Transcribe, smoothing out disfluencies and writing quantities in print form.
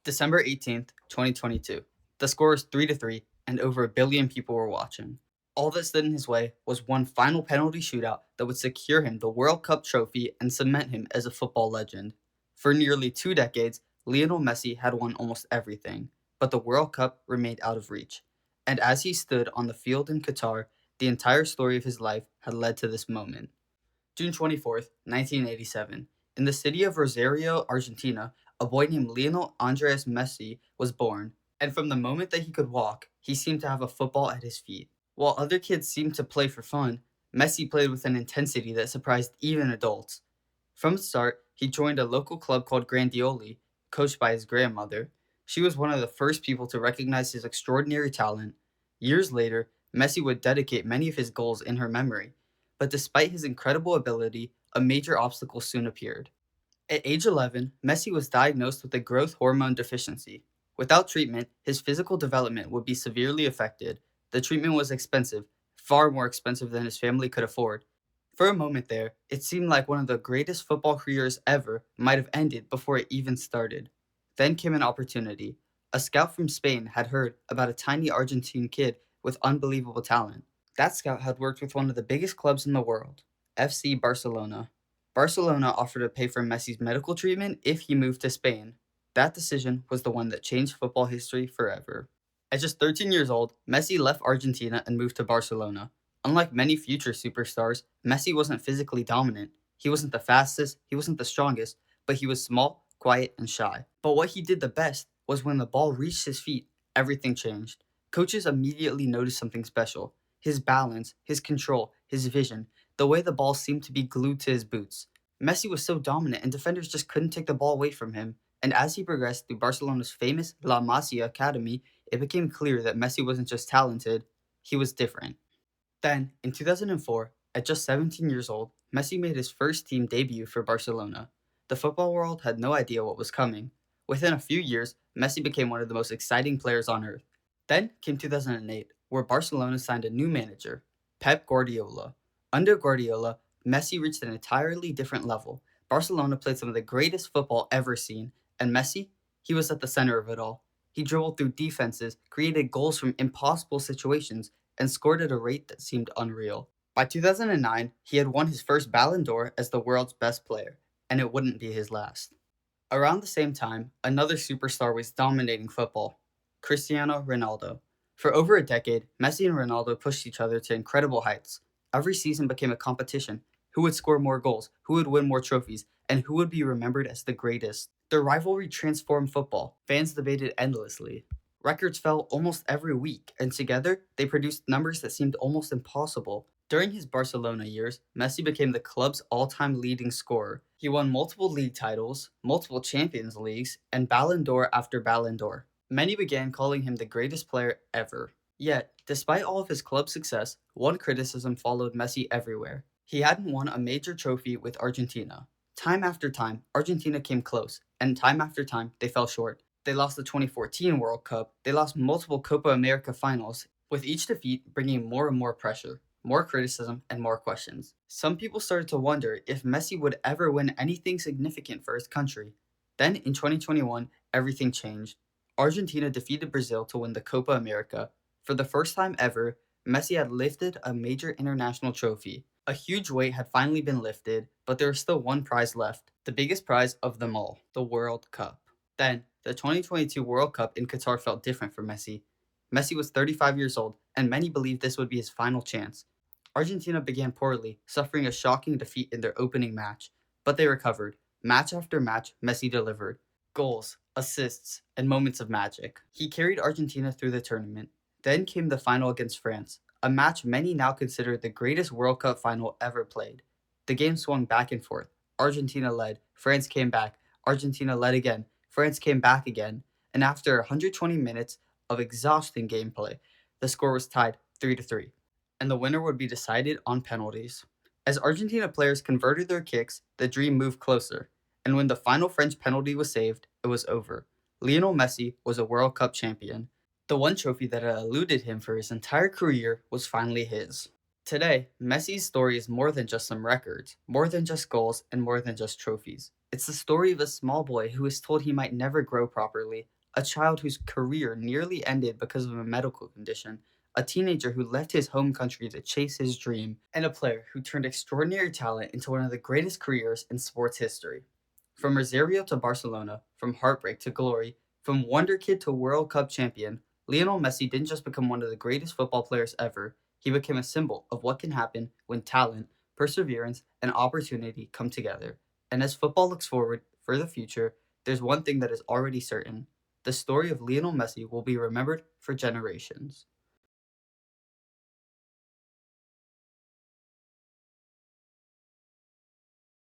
December 18th, 2022. The score is 3-3, and over a billion people were watching. All that stood in his way was one final penalty shootout that would secure him the World Cup trophy and cement him as a football legend. For nearly 2 decades, Lionel Messi had won almost everything, but the World Cup remained out of reach. And as he stood on the field in Qatar, the entire story of his life had led to this moment. June 24th, 1987. In the city of Rosario, Argentina, a boy named Lionel Andres Messi was born, and from the moment that he could walk, he seemed to have a football at his feet. While other kids seemed to play for fun, Messi played with an intensity that surprised even adults. From the start, he joined a local club called Grandioli, coached by his grandmother. She was one of the first people to recognize his extraordinary talent. Years later, Messi would dedicate many of his goals in her memory. But despite his incredible ability, a major obstacle soon appeared. At age 11, Messi was diagnosed with a growth hormone deficiency. Without treatment, his physical development would be severely affected. The treatment was expensive, far more expensive than his family could afford. For a moment there, it seemed like one of the greatest football careers ever might have ended before it even started. Then came an opportunity. A scout from Spain had heard about a tiny Argentine kid with unbelievable talent. That scout had worked with one of the biggest clubs in the world, FC Barcelona. Barcelona offered to pay for Messi's medical treatment if he moved to Spain. That decision was the one that changed football history forever. At just 13 years old, Messi left Argentina and moved to Barcelona. Unlike many future superstars, Messi wasn't physically dominant. He wasn't the fastest, he wasn't the strongest, but he was small, quiet, and shy. But what he did the best was when the ball reached his feet, everything changed. Coaches immediately noticed something special. His balance, his control, his vision, the way the ball seemed to be glued to his boots. Messi was so dominant and defenders just couldn't take the ball away from him. And as he progressed through Barcelona's famous La Masia Academy, it became clear that Messi wasn't just talented, he was different. Then, in 2004, at just 17 years old, Messi made his first team debut for Barcelona. The football world had no idea what was coming. Within a few years, Messi became one of the most exciting players on earth. Then came 2008, where Barcelona signed a new manager, Pep Guardiola. Under Guardiola, Messi reached an entirely different level. Barcelona played some of the greatest football ever seen, and Messi, he was at the center of it all. He dribbled through defenses, created goals from impossible situations, and scored at a rate that seemed unreal. By 2009, he had won his first Ballon d'Or as the world's best player, and it wouldn't be his last. Around the same time, another superstar was dominating football, Cristiano Ronaldo. For over a decade, Messi and Ronaldo pushed each other to incredible heights. Every season became a competition. Who would score more goals, who would win more trophies, and who would be remembered as the greatest? Their rivalry transformed football. Fans debated endlessly. Records fell almost every week, and together, they produced numbers that seemed almost impossible. During his Barcelona years, Messi became the club's all-time leading scorer. He won multiple league titles, multiple Champions Leagues, and Ballon d'Or after Ballon d'Or. Many began calling him the greatest player ever. Yet, despite all of his club success, one criticism followed Messi everywhere. He hadn't won a major trophy with Argentina. Time after time, Argentina came close, and time after time, they fell short. They lost the 2014 World Cup, they lost multiple Copa America finals, with each defeat bringing more and more pressure, more criticism, and more questions. Some people started to wonder if Messi would ever win anything significant for his country. Then, in 2021, everything changed. Argentina defeated Brazil to win the Copa America. For the first time ever, Messi had lifted a major international trophy. A huge weight had finally been lifted, but there was still one prize left, the biggest prize of them all, the World Cup. Then, the 2022 World Cup in Qatar felt different for Messi. Messi was 35 years old, and many believed this would be his final chance. Argentina began poorly, suffering a shocking defeat in their opening match, but they recovered. Match after match, Messi delivered. Goals, assists, and moments of magic. He carried Argentina through the tournament. Then came the final against France, a match many now consider the greatest World Cup final ever played. The game swung back and forth. Argentina led, France came back, Argentina led again, France came back again, and after 120 minutes of exhausting gameplay, the score was tied 3-3, and the winner would be decided on penalties. As Argentina players converted their kicks, the dream moved closer, and when the final French penalty was saved, it was over. Lionel Messi was a World Cup champion. The one trophy that had eluded him for his entire career was finally his. Today, Messi's story is more than just some records, more than just goals, and more than just trophies. It's the story of a small boy who was told he might never grow properly, a child whose career nearly ended because of a medical condition, a teenager who left his home country to chase his dream, and a player who turned extraordinary talent into one of the greatest careers in sports history. From Rosario to Barcelona, from heartbreak to glory, from wonder kid to World Cup champion, Lionel Messi didn't just become one of the greatest football players ever, he became a symbol of what can happen when talent, perseverance, and opportunity come together. And as football looks forward for the future, there's one thing that is already certain. The story of Lionel Messi will be remembered for generations.